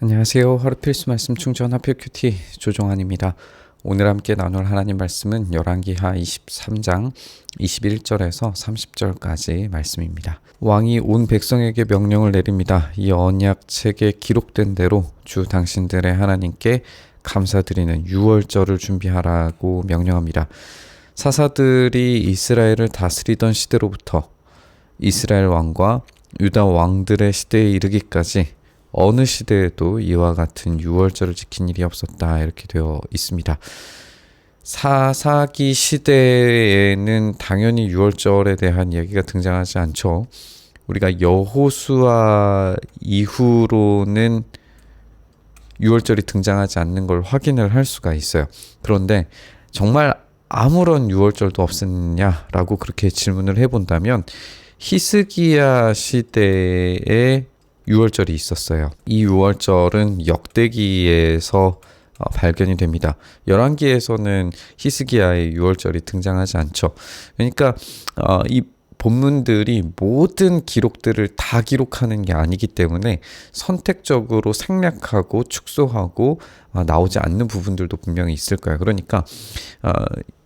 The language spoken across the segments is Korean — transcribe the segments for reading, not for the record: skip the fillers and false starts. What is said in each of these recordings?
안녕하세요. 하루 필수 말씀 충전 하필 큐티 조종환입니다. 오늘 함께 나눌 하나님 말씀은 열왕기하 23장 21절에서 30절까지 말씀입니다. 왕이 온 백성에게 명령을 내립니다. 이 언약책에 기록된 대로 주 당신들의 하나님께 감사드리는 유월절을 준비하라고 명령합니다. 사사들이 이스라엘을 다스리던 시대로부터 이스라엘 왕과 유다 왕들의 시대에 이르기까지 어느 시대에도 이와 같은 유월절을 지킨 일이 없었다, 이렇게 되어 있습니다. 사사기 시대에는 당연히 유월절에 대한 이야기가 등장하지 않죠. 우리가 여호수아 이후로는 유월절이 등장하지 않는 걸 확인을 할 수가 있어요. 그런데 정말 아무런 유월절도 없었냐라고 그렇게 질문을 해본다면 히스기야 시대에 유월절이 있었어요. 이 유월절은 역대기에서 발견이 됩니다. 열왕기에서는 히스기야의 유월절이 등장하지 않죠. 그러니까 이 본문들이 모든 기록들을 다 기록하는 게 아니기 때문에 선택적으로 생략하고 축소하고 나오지 않는 부분들도 분명히 있을 거예요. 그러니까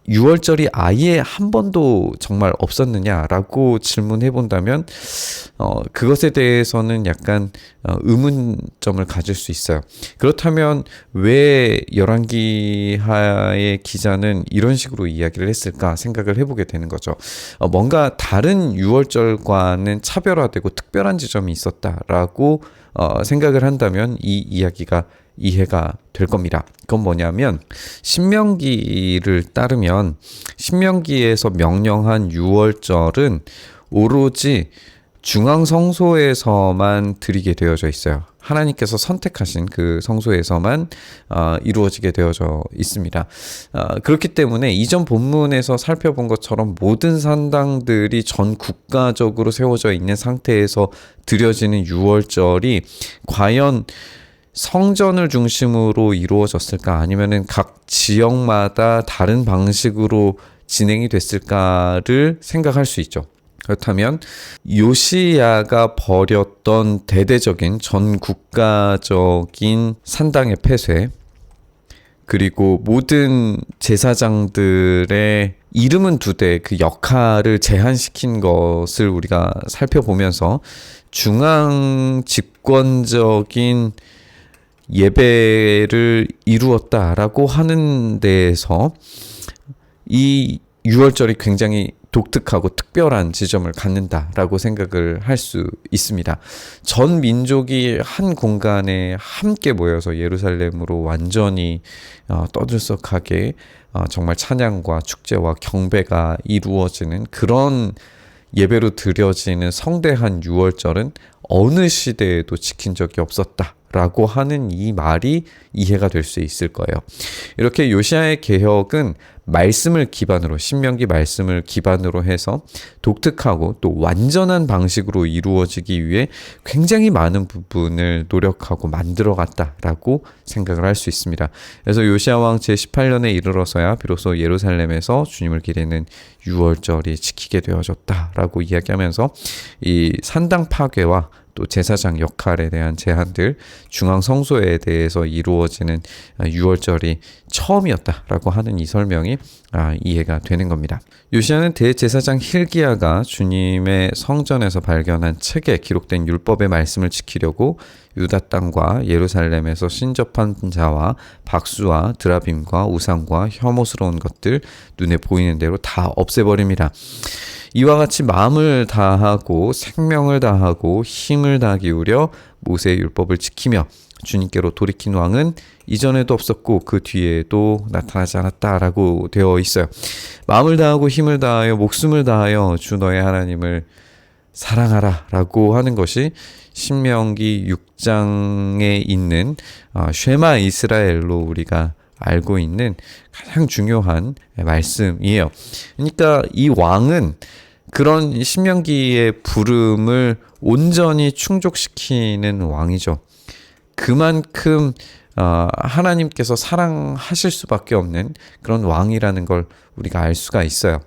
유월절이 아예 한 번도 정말 없었느냐라고 질문해 본다면 그것에 대해서는 약간 의문점을 가질 수 있어요. 그렇다면 왜 열왕기하의 기자는 이런 식으로 이야기를 했을까 생각을 해보게 되는 거죠. 뭔가 다른 유월절과는 차별화되고 특별한 지점이 있었다라고 생각을 한다면 이 이야기가 이해가 될 겁니다. 그건 뭐냐면 신명기를 따르면 신명기에서 명령한 유월절은 오로지 중앙성소에서만 드리게 되어져 있어요. 하나님께서 선택하신 그 성소에서만 이루어지게 되어져 있습니다. 그렇기 때문에 이전 본문에서 살펴본 것처럼 모든 산당들이 전 국가적으로 세워져 있는 상태에서 드려지는 유월절이 과연 성전을 중심으로 이루어졌을까, 아니면은 각 지역마다 다른 방식으로 진행이 됐을까를 생각할 수 있죠. 그렇다면 요시야가 벌였던 대대적인 전 국가적인 산당의 폐쇄, 그리고 모든 제사장들의 이름은 두 대 그 역할을 제한시킨 것을 우리가 살펴보면서 중앙 집권적인 예배를 이루었다라고 하는 데에서 이 유월절이 굉장히 독특하고 특별한 지점을 갖는다라고 생각을 할 수 있습니다. 전 민족이 한 공간에 함께 모여서 예루살렘으로 완전히 떠들썩하게 정말 찬양과 축제와 경배가 이루어지는 그런 예배로 드려지는 성대한 유월절은 어느 시대에도 지킨 적이 없었다라고 하는 이 말이 이해가 될 수 있을 거예요. 이렇게 요시야의 개혁은 말씀을 기반으로, 신명기 말씀을 기반으로 해서 독특하고 또 완전한 방식으로 이루어지기 위해 굉장히 많은 부분을 노력하고 만들어갔다라고 생각을 할 수 있습니다. 그래서 요시야 왕 제18년에 이르러서야 비로소 예루살렘에서 주님을 기리는 유월절이 지키게 되어졌다라고 이야기하면서 이 산당 파괴와 또 제사장 역할에 대한 제한들, 중앙 성소에 대해서 이루어지는 유월절이 처음이었다라고 하는 이 설명이 이해가 되는 겁니다. 요시야는 대제사장 힐기야가 주님의 성전에서 발견한 책에 기록된 율법의 말씀을 지키려고 유다 땅과 예루살렘에서 신접한 자와 박수와 드라빔과 우상과 혐오스러운 것들 눈에 보이는 대로 다 없애버립니다. 이와 같이 마음을 다하고 생명을 다하고 힘을 다 기울여 모세의 율법을 지키며 주님께로 돌이킨 왕은 이전에도 없었고 그 뒤에도 나타나지 않았다라고 되어 있어요. 마음을 다하고 힘을 다하여 목숨을 다하여 주 너의 하나님을 사랑하라 라고 하는 것이 신명기 6장에 있는 쉐마 이스라엘로 우리가 알고 있는 가장 중요한 말씀이에요. 그러니까 이 왕은 그런 신명기의 부름을 온전히 충족시키는 왕이죠. 그만큼 하나님께서 사랑하실 수밖에 없는 그런 왕이라는 걸 우리가 알 수가 있어요.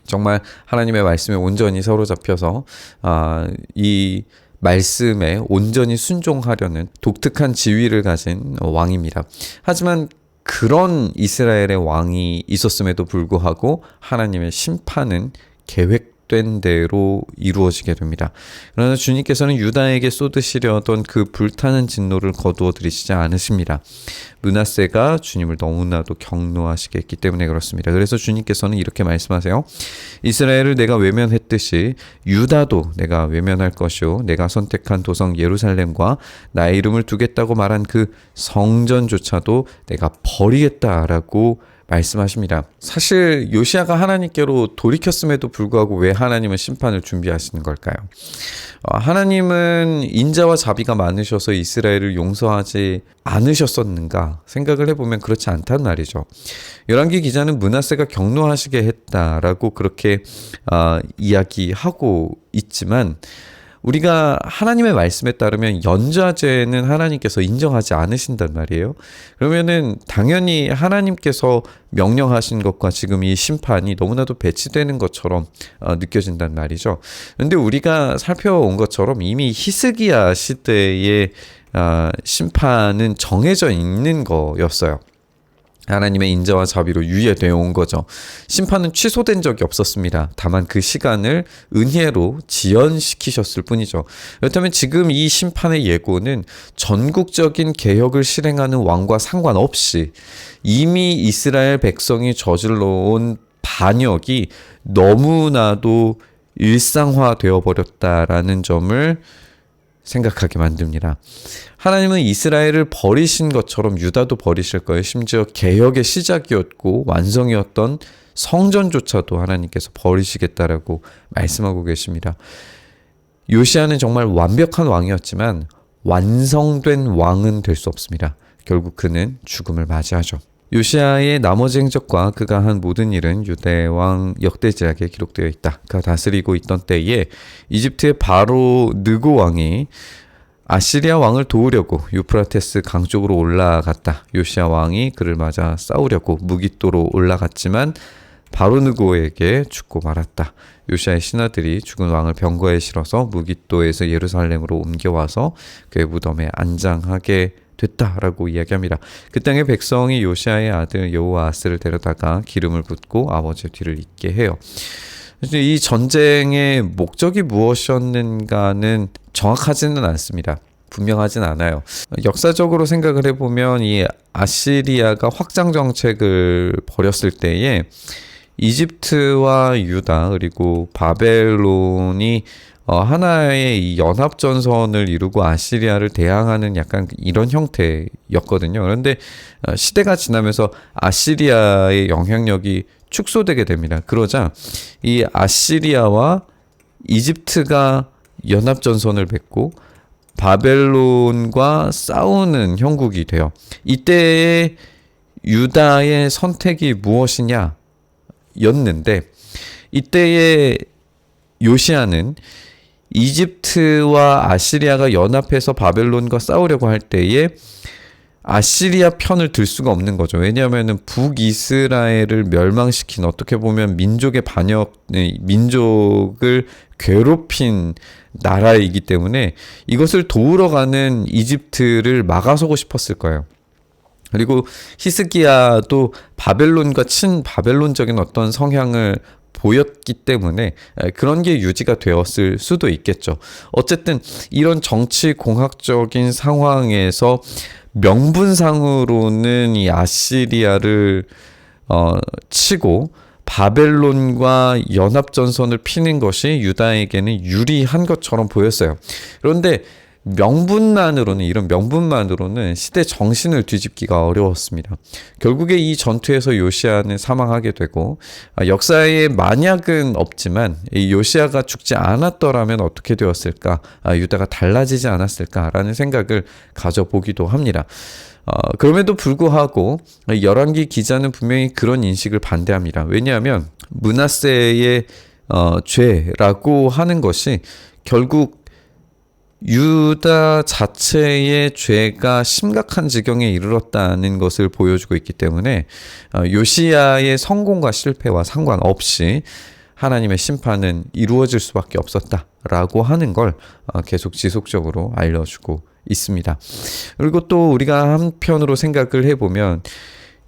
정말 하나님의 말씀에 온전히 사로잡혀서 이 말씀에 온전히 순종하려는 독특한 지위를 가진 왕입니다. 하지만 그런 이스라엘의 왕이 있었음에도 불구하고 하나님의 심판은 계획된 대로 이루어지게 됩니다. 그러나 주님께서는 유다에게 쏟으시려던 그 불타는 진노를 거두어 들이시지 않으십니다. 므낫세가 주님을 너무나도 경노하시게 했기 때문에 그렇습니다. 그래서 주님께서는 이렇게 말씀하세요. 이스라엘을 내가 외면했듯이 유다도 내가 외면할 것이요 내가 선택한 도성 예루살렘과 나의 이름을 두겠다고 말한 그 성전조차도 내가 버리겠다라고 말씀하십니다. 사실 요시야가 하나님께로 돌이켰음에도 불구하고 왜 하나님은 심판을 준비하시는 걸까요? 하나님은 인자와 자비가 많으셔서 이스라엘을 용서하지 않으셨었는가 생각을 해보면 그렇지 않단 말이죠. 열왕기 기자는 므낫세가 경노하시게 했다라고 그렇게 이야기하고 있지만 우리가 하나님의 말씀에 따르면 연좌제는 하나님께서 인정하지 않으신단 말이에요. 그러면은 당연히 하나님께서 명령하신 것과 지금 이 심판이 너무나도 배치되는 것처럼 느껴진단 말이죠. 그런데 우리가 살펴온 것처럼 이미 히스기야 시대의 심판은 정해져 있는 거였어요. 하나님의 인자와 자비로 유예되어 온 거죠. 심판은 취소된 적이 없었습니다. 다만 그 시간을 은혜로 지연시키셨을 뿐이죠. 그렇다면 지금 이 심판의 예고는 전국적인 개혁을 실행하는 왕과 상관없이 이미 이스라엘 백성이 저질러온 반역이 너무나도 일상화되어 버렸다라는 점을 생각하게 만듭니다. 하나님은 이스라엘을 버리신 것처럼 유다도 버리실 거예요. 심지어 개혁의 시작이었고 완성이었던 성전조차도 하나님께서 버리시겠다라고 말씀하고 계십니다. 요시야는 정말 완벽한 왕이었지만 완성된 왕은 될 수 없습니다. 결국 그는 죽음을 맞이하죠. 요시야의 나머지 행적과 그가 한 모든 일은 유대왕 역대지략에 기록되어 있다. 그가 다스리고 있던 때에 이집트의 바로 느고 왕이 아시리아 왕을 도우려고 유프라테스 강 쪽으로 올라갔다. 요시야 왕이 그를 맞아 싸우려고 무깃도로 올라갔지만 바로 느고에게 죽고 말았다. 요시야의 신하들이 죽은 왕을 병거에 실어서 무깃도에서 예루살렘으로 옮겨와서 그의 무덤에 안장하게 됐다라고 이야기합니다. 그 땅의 백성이 요시야의 아들 여호아스를 데려다가 기름을 붓고 아버지의 뒤를 잇게 해요. 이 전쟁의 목적이 무엇이었는가는 정확하지는 않습니다. 분명하진 않아요. 역사적으로 생각을 해보면 이 아시리아가 확장 정책을 벌였을 때에 이집트와 유다 그리고 바벨론이 하나의 이 연합전선을 이루고 아시리아를 대항하는 약간 이런 형태였거든요. 그런데 시대가 지나면서 아시리아의 영향력이 축소되게 됩니다. 그러자 이 아시리아와 이집트가 연합전선을 맺고 바벨론과 싸우는 형국이 돼요. 이때의 유다의 선택이 무엇이냐 였는데 이때의 요시야는 이집트와 아시리아가 연합해서 바벨론과 싸우려고 할 때에 아시리아 편을 들 수가 없는 거죠. 왜냐하면 북이스라엘을 멸망시킨 어떻게 보면 민족의 반역, 민족을 괴롭힌 나라이기 때문에 이것을 도우러 가는 이집트를 막아서고 싶었을 거예요. 그리고 히스기야도 바벨론과 친바벨론적인 어떤 성향을 보였기 때문에 그런 게 유지가 되었을 수도 있겠죠. 어쨌든 이런 정치 공학적인 상황에서 명분상으로는 이 아시리아를 치고 바벨론과 연합전선을 피는 것이 유다에게는 유리한 것처럼 보였어요. 그런데 이런 명분만으로는 시대 정신을 뒤집기가 어려웠습니다. 결국에 이 전투에서 요시야는 사망하게 되고 역사에 만약은 없지만 이 요시야가 죽지 않았더라면 어떻게 되었을까? 유다가 달라지지 않았을까라는 생각을 가져보기도 합니다. 그럼에도 불구하고 열왕기 기자는 분명히 그런 인식을 반대합니다. 왜냐하면 므낫세의 죄라고 하는 것이 결국 유다 자체의 죄가 심각한 지경에 이르렀다는 것을 보여주고 있기 때문에 요시야의 성공과 실패와 상관없이 하나님의 심판은 이루어질 수밖에 없었다라고 하는 걸 계속 지속적으로 알려주고 있습니다. 그리고 또 우리가 한편으로 생각을 해보면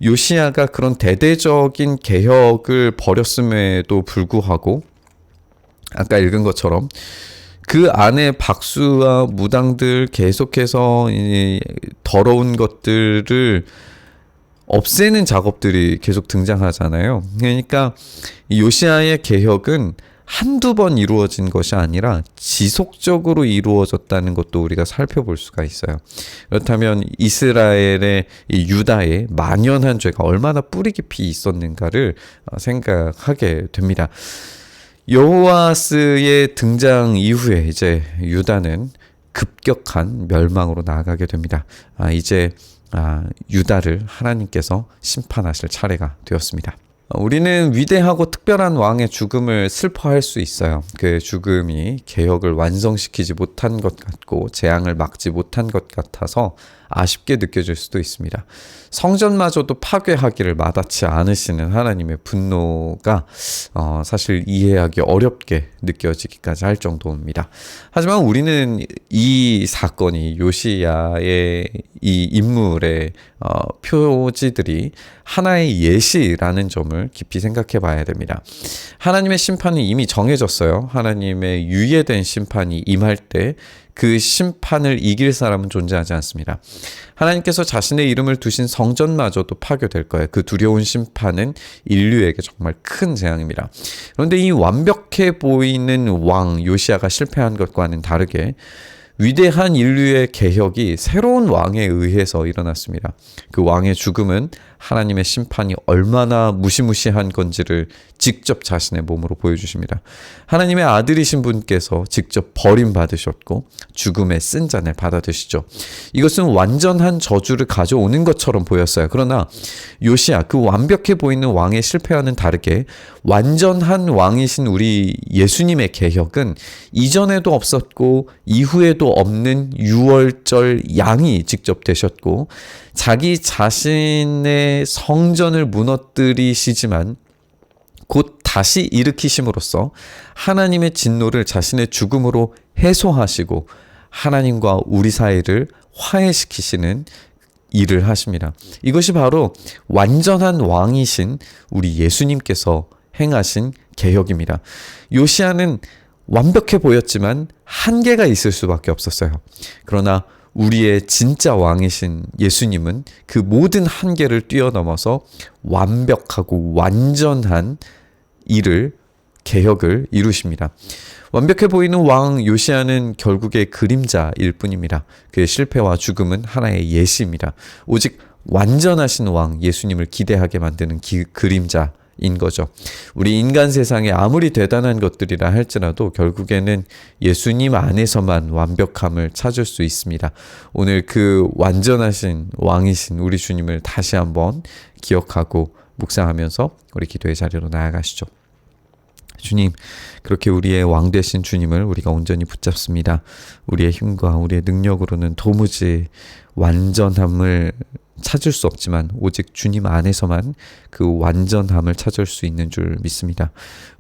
요시야가 그런 대대적인 개혁을 벌였음에도 불구하고 아까 읽은 것처럼 그 안에 박수와 무당들 계속해서 이 더러운 것들을 없애는 작업들이 계속 등장하잖아요. 그러니까 요시야의 개혁은 한두 번 이루어진 것이 아니라 지속적으로 이루어졌다는 것도 우리가 살펴볼 수가 있어요. 그렇다면 이스라엘의 유다의 만연한 죄가 얼마나 뿌리 깊이 있었는가를 생각하게 됩니다. 여호와스의 등장 이후에 이제 유다는 급격한 멸망으로 나아가게 됩니다. 이제 유다를 하나님께서 심판하실 차례가 되었습니다. 우리는 위대하고 특별한 왕의 죽음을 슬퍼할 수 있어요. 그 죽음이 개혁을 완성시키지 못한 것 같고 재앙을 막지 못한 것 같아서 아쉽게 느껴질 수도 있습니다. 성전마저도 파괴하기를 마다치 않으시는 하나님의 분노가 사실 이해하기 어렵게 느껴지기까지 할 정도입니다. 하지만 우리는 이 사건이 요시야의 이 인물의 표지들이 하나의 예시라는 점을 깊이 생각해 봐야 됩니다. 하나님의 심판이 이미 정해졌어요. 하나님의 유예된 심판이 임할 때 그 심판을 이길 사람은 존재하지 않습니다. 하나님께서 자신의 이름을 두신 성전마저도 파괴될 거예요. 그 두려운 심판은 인류에게 정말 큰 재앙입니다. 그런데 이 완벽해 보이는 왕 요시야가 실패한 것과는 다르게 위대한 인류의 개혁이 새로운 왕에 의해서 일어났습니다. 그 왕의 죽음은 하나님의 심판이 얼마나 무시무시한 건지를 직접 자신의 몸으로 보여주십니다. 하나님의 아들이신 분께서 직접 버림받으셨고 죽음의 쓴 잔을 받아 드시죠. 이것은 완전한 저주를 가져오는 것처럼 보였어요. 그러나 요시야, 그 완벽해 보이는 왕의 실패와는 다르게 완전한 왕이신 우리 예수님의 개혁은 이전에도 없었고 이후에도 없는 유월절 양이 직접 되셨고 자기 자신의 성전을 무너뜨리시지만 곧 다시 일으키심으로써 하나님의 진노를 자신의 죽음으로 해소하시고 하나님과 우리 사이를 화해시키시는 일을 하십니다. 이것이 바로 완전한 왕이신 우리 예수님께서 행하신 개혁입니다. 요시야는 완벽해 보였지만 한계가 있을 수밖에 없었어요. 그러나 우리의 진짜 왕이신 예수님은 그 모든 한계를 뛰어넘어서 완벽하고 완전한 일을 개혁을 이루십니다. 완벽해 보이는 왕 요시야는 결국에 그림자일 뿐입니다. 그의 실패와 죽음은 하나의 예시입니다. 오직 완전하신 왕 예수님을 기대하게 만드는 그림자인 거죠. 우리 인간 세상에 아무리 대단한 것들이라 할지라도 결국에는 예수님 안에서만 완벽함을 찾을 수 있습니다. 오늘 그 완전하신 왕이신 우리 주님을 다시 한번 기억하고 묵상하면서 우리 기도의 자리로 나아가시죠. 주님, 그렇게 우리의 왕 되신 주님을 우리가 온전히 붙잡습니다. 우리의 힘과 우리의 능력으로는 도무지 완전함을 찾을 수 없지만 오직 주님 안에서만 그 완전함을 찾을 수 있는 줄 믿습니다.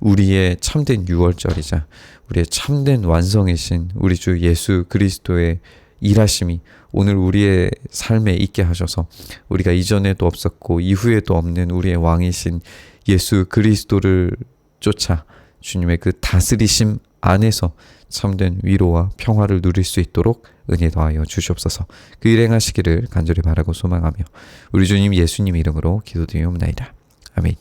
우리의 참된 유월절이자 우리의 참된 완성이신 우리 주 예수 그리스도의 일하심이 오늘 우리의 삶에 있게 하셔서 우리가 이전에도 없었고 이후에도 없는 우리의 왕이신 예수 그리스도를 쫓아 주님의 그 다스리심 안에서 참된 위로와 평화를 누릴 수 있도록 은혜 더하여 주시옵소서. 그 일 행하시기를 간절히 바라고 소망하며 우리 주님 예수님 이름으로 기도드리옵나이다. 아멘.